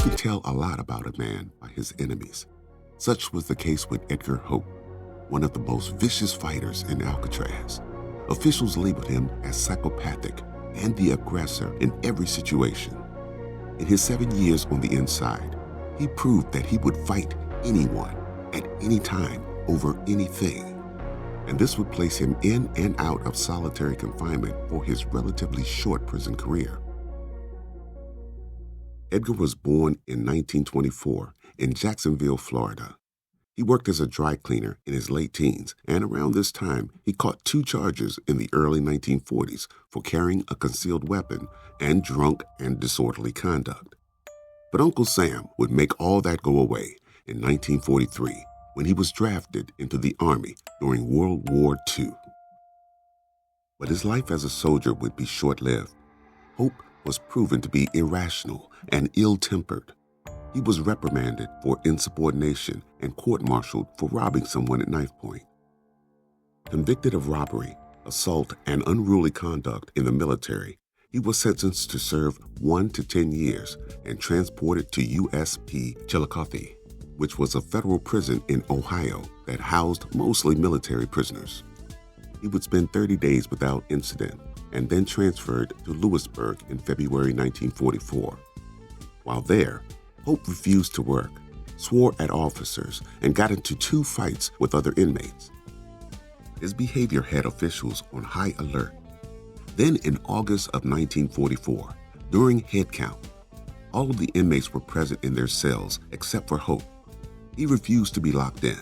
could tell a lot about a man by his enemies. Such was the case with Edgar Hope, one of the most vicious fighters in Alcatraz. Officials labeled him as psychopathic and the aggressor in every situation. In his 7 years on the inside, he proved that he would fight anyone at any time over anything. And this would place him in and out of solitary confinement for his relatively short prison career. Edgar was born in 1924 in Jacksonville, Florida. He worked as a dry cleaner in his late teens, and around this time, he caught 2 charges in the early 1940s for carrying a concealed weapon and drunk and disorderly conduct. But Uncle Sam would make all that go away in 1943 when he was drafted into the Army during World War II. But his life as a soldier would be short-lived. Hope was proven to be irrational and ill-tempered. He was reprimanded for insubordination and court-martialed for robbing someone at knife point. Convicted of robbery, assault, and unruly conduct in the military, he was sentenced to serve 1 to 10 years and transported to USP Chillicothe, which was a federal prison in Ohio that housed mostly military prisoners. He would spend 30 days without incident and then transferred to Lewisburg in February 1944. While there, Hope refused to work, swore at officers, and got into 2 fights with other inmates. His behavior had officials on high alert. Then in August of 1944, during head count, all of the inmates were present in their cells except for Hope. He refused to be locked in.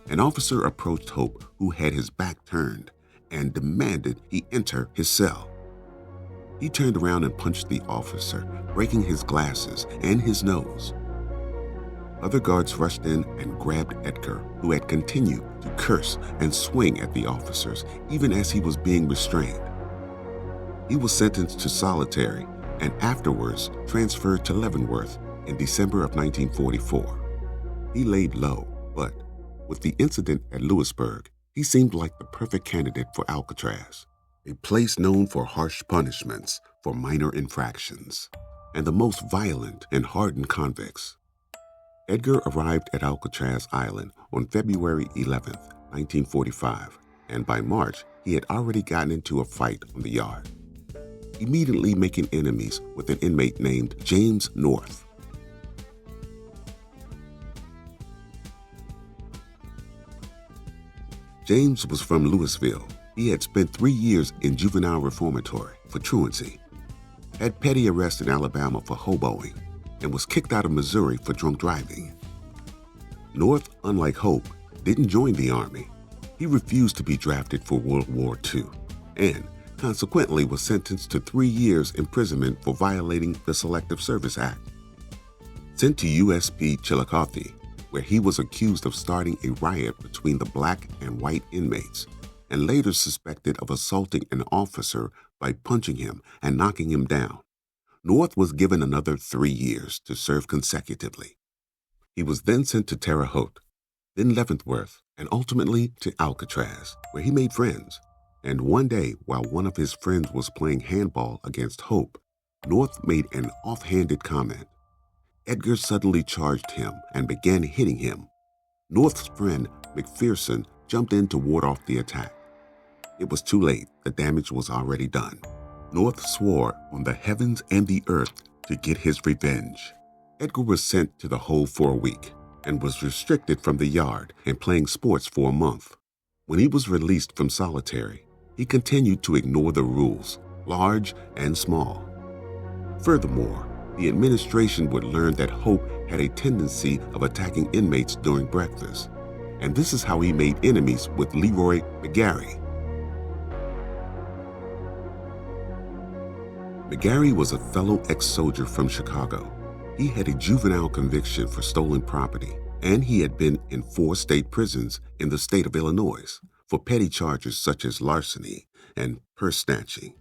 An officer approached Hope, who had his back turned, and demanded he enter his cell. He turned around and punched the officer, breaking his glasses and his nose. Other guards rushed in and grabbed Edgar, who had continued to curse and swing at the officers even as he was being restrained. He was sentenced to solitary and afterwards transferred to Leavenworth in December of 1944. He laid low, but with the incident at Lewisburg, he seemed like the perfect candidate for Alcatraz, a place known for harsh punishments for minor infractions and the most violent and hardened convicts. Edgar arrived at Alcatraz Island on February 11, 1945, and by March, he had already gotten into a fight on the yard, immediately making enemies with an inmate named James North. James was from Louisville. He had spent 3 years in juvenile reformatory for truancy, had petty arrests in Alabama for hoboing, and was kicked out of Missouri for drunk driving. North, unlike Hope, didn't join the Army. He refused to be drafted for World War II and consequently was sentenced to 3 years imprisonment for violating the Selective Service Act. Sent to USP Chillicothe, where he was accused of starting a riot between the black and white inmates, and later suspected of assaulting an officer by punching him and knocking him down. North was given another 3 years to serve consecutively. He was then sent to Terre Haute, then Leavenworth, and ultimately to Alcatraz, where he made friends. And one day, while one of his friends was playing handball against Hope, North made an offhanded comment. Edgar suddenly charged him and began hitting him. North's friend, McPherson, jumped in to ward off the attack. It was too late. The damage was already done. North swore on the heavens and the earth to get his revenge. Edgar was sent to the hole for a week and was restricted from the yard and playing sports for a month. When he was released from solitary, he continued to ignore the rules, large and small. Furthermore, the administration would learn that Hope had a tendency of attacking inmates during breakfast, and this is how he made enemies with Leroy McGarry. McGarry was a fellow ex-soldier from Chicago. He had a juvenile conviction for stolen property, and he had been in 4 state prisons in the state of Illinois for petty charges such as larceny and purse snatching.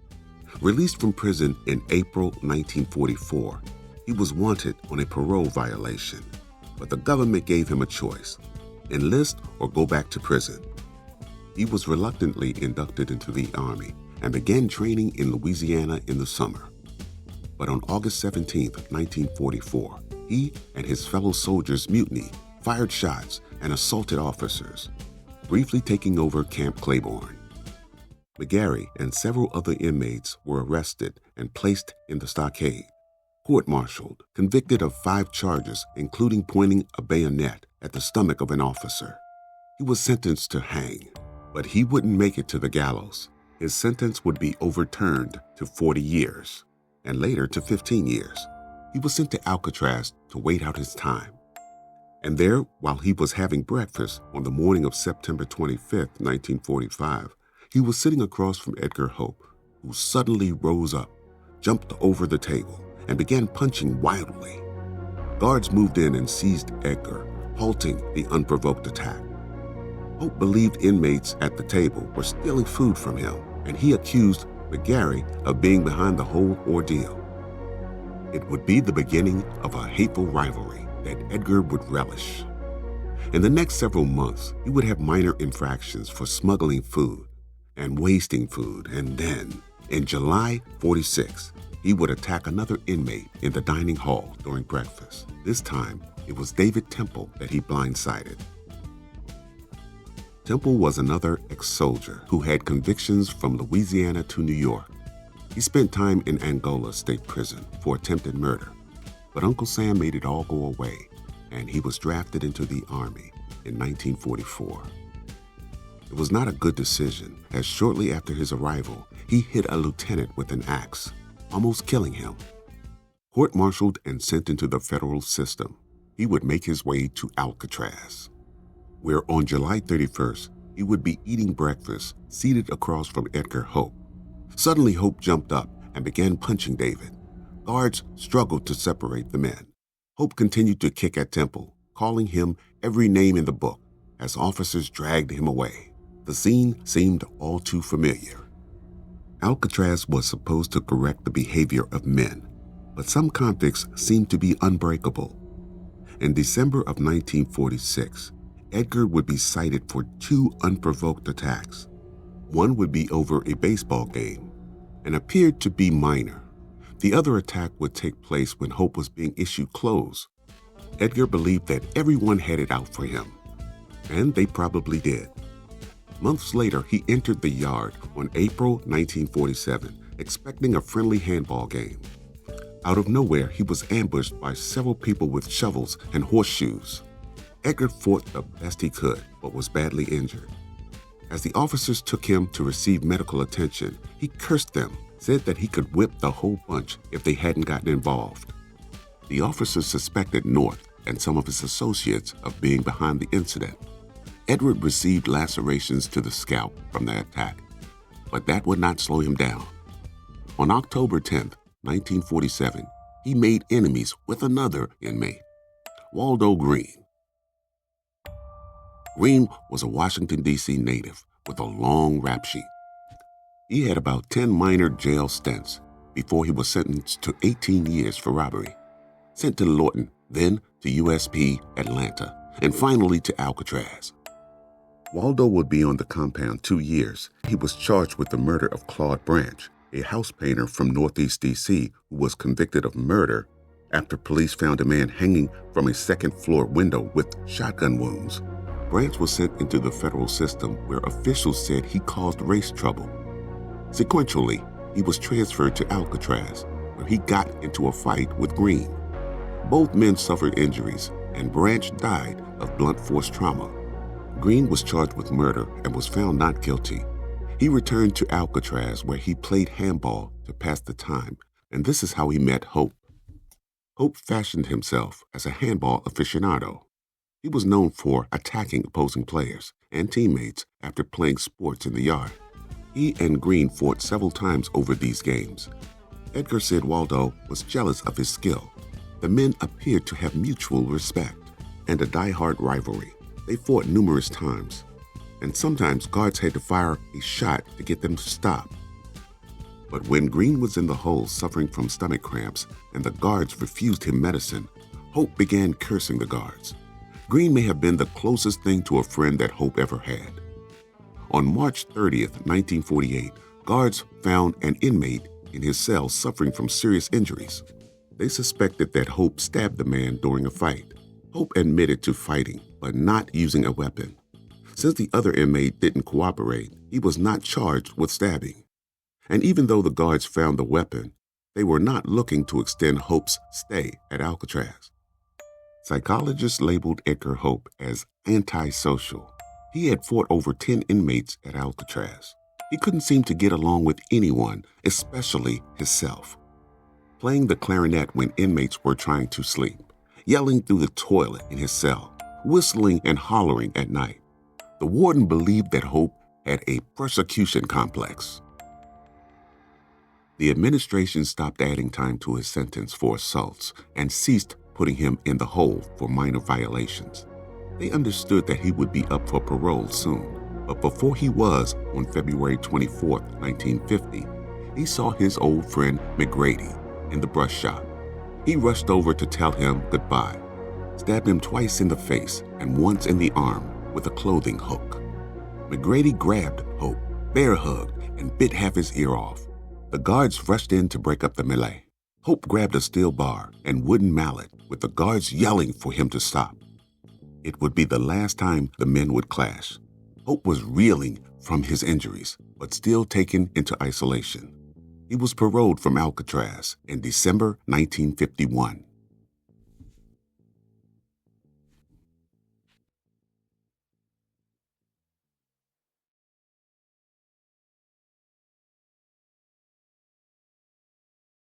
Released from prison in April 1944, he was wanted on a parole violation, but the government gave him a choice: enlist or go back to prison. He was reluctantly inducted into the Army and began training in Louisiana in the summer. But on August 17, 1944, he and his fellow soldiers mutinied, fired shots, and assaulted officers, briefly taking over Camp Claiborne. McGarry and several other inmates were arrested and placed in the stockade, court-martialed, convicted of 5 charges, including pointing a bayonet at the stomach of an officer. He was sentenced to hang, but he wouldn't make it to the gallows. His sentence would be overturned to 40 years, and later to 15 years. He was sent to Alcatraz to wait out his time. And there, while he was having breakfast on the morning of September 25, 1945, he was sitting across from Edgar Hope, who suddenly rose up, jumped over the table, and began punching wildly. Guards moved in and seized Edgar, halting the unprovoked attack. Hope believed inmates at the table were stealing food from him, and he accused McGarry of being behind the whole ordeal. It would be the beginning of a hateful rivalry that Edgar would relish. In the next several months, he would have minor infractions for smuggling food and wasting food, and then, in July 46, he would attack another inmate in the dining hall during breakfast. This time, it was David Temple that he blindsided. Temple was another ex-soldier who had convictions from Louisiana to New York. He spent time in Angola State Prison for attempted murder, but Uncle Sam made it all go away, and he was drafted into the Army in 1944. It was not a good decision, as shortly after his arrival, he hit a lieutenant with an axe, almost killing him. Court-martialed and sent into the federal system, he would make his way to Alcatraz, where on July 31st, he would be eating breakfast seated across from Edgar Hope. Suddenly, Hope jumped up and began punching David. Guards struggled to separate the men. Hope continued to kick at Temple, calling him every name in the book as officers dragged him away. The scene seemed all too familiar. Alcatraz was supposed to correct the behavior of men, but some convicts seemed to be unbreakable. In December of 1946, Edgar would be cited for 2 unprovoked attacks. One would be over a baseball game and appeared to be minor. The other attack would take place when Hope was being issued clothes. Edgar believed that everyone had it out for him, and they probably did. Months later, he entered the yard on April 1947, expecting a friendly handball game. Out of nowhere, he was ambushed by several people with shovels and horseshoes. Edgar fought the best he could, but was badly injured. As the officers took him to receive medical attention, he cursed them, said that he could whip the whole bunch if they hadn't gotten involved. The officers suspected North and some of his associates of being behind the incident. Edward received lacerations to the scalp from the attack, but that would not slow him down. On October 10, 1947, he made enemies with another inmate, Waldo Green. Green was a Washington, D.C. native with a long rap sheet. He had about 10 minor jail stints before he was sentenced to 18 years for robbery, sent to Lawton, then to USP Atlanta, and finally to Alcatraz. Waldo would be on the compound 2 years. He was charged with the murder of Claude Branch, a house painter from Northeast D.C. who was convicted of murder after police found a man hanging from a second-floor window with shotgun wounds. Branch was sent into the federal system where officials said he caused race trouble. Sequentially, he was transferred to Alcatraz, where he got into a fight with Green. Both men suffered injuries, and Branch died of blunt force trauma. Green was charged with murder and was found not guilty. He returned to Alcatraz, where he played handball to pass the time, and this is how he met Hope. Hope fashioned himself as a handball aficionado. He was known for attacking opposing players and teammates after playing sports in the yard. He and Green fought several times over these games. Edgar said Waldo was jealous of his skill. The men appeared to have mutual respect and a die-hard rivalry. They fought numerous times, and sometimes guards had to fire a shot to get them to stop. But when Green was in the hole suffering from stomach cramps and the guards refused him medicine, Hope began cursing the guards. Green may have been the closest thing to a friend that Hope ever had. On March 30th, 1948, guards found an inmate in his cell suffering from serious injuries. They suspected that Hope stabbed the man during a fight. Hope admitted to fighting, but not using a weapon. Since the other inmate didn't cooperate, he was not charged with stabbing. And even though the guards found the weapon, they were not looking to extend Hope's stay at Alcatraz. Psychologists labeled Edgar Hope as antisocial. He had fought over 10 inmates at Alcatraz. He couldn't seem to get along with anyone, especially himself. Playing the clarinet when inmates were trying to sleep, yelling through the toilet in his cell, whistling and hollering at night. The warden believed that Hope had a persecution complex. The administration stopped adding time to his sentence for assaults and ceased putting him in the hole for minor violations. They understood that he would be up for parole soon, but before he was, on February 24, 1950, he saw his old friend McGrady in the brush shop. He rushed over to tell him goodbye, stabbed him twice in the face and once in the arm with a clothing hook. McGrady grabbed Hope, bear hugged, and bit half his ear off. The guards rushed in to break up the melee. Hope grabbed a steel bar and wooden mallet, with the guards yelling for him to stop. It would be the last time the men would clash. Hope was reeling from his injuries, but still taken into isolation. He was paroled from Alcatraz in December 1951.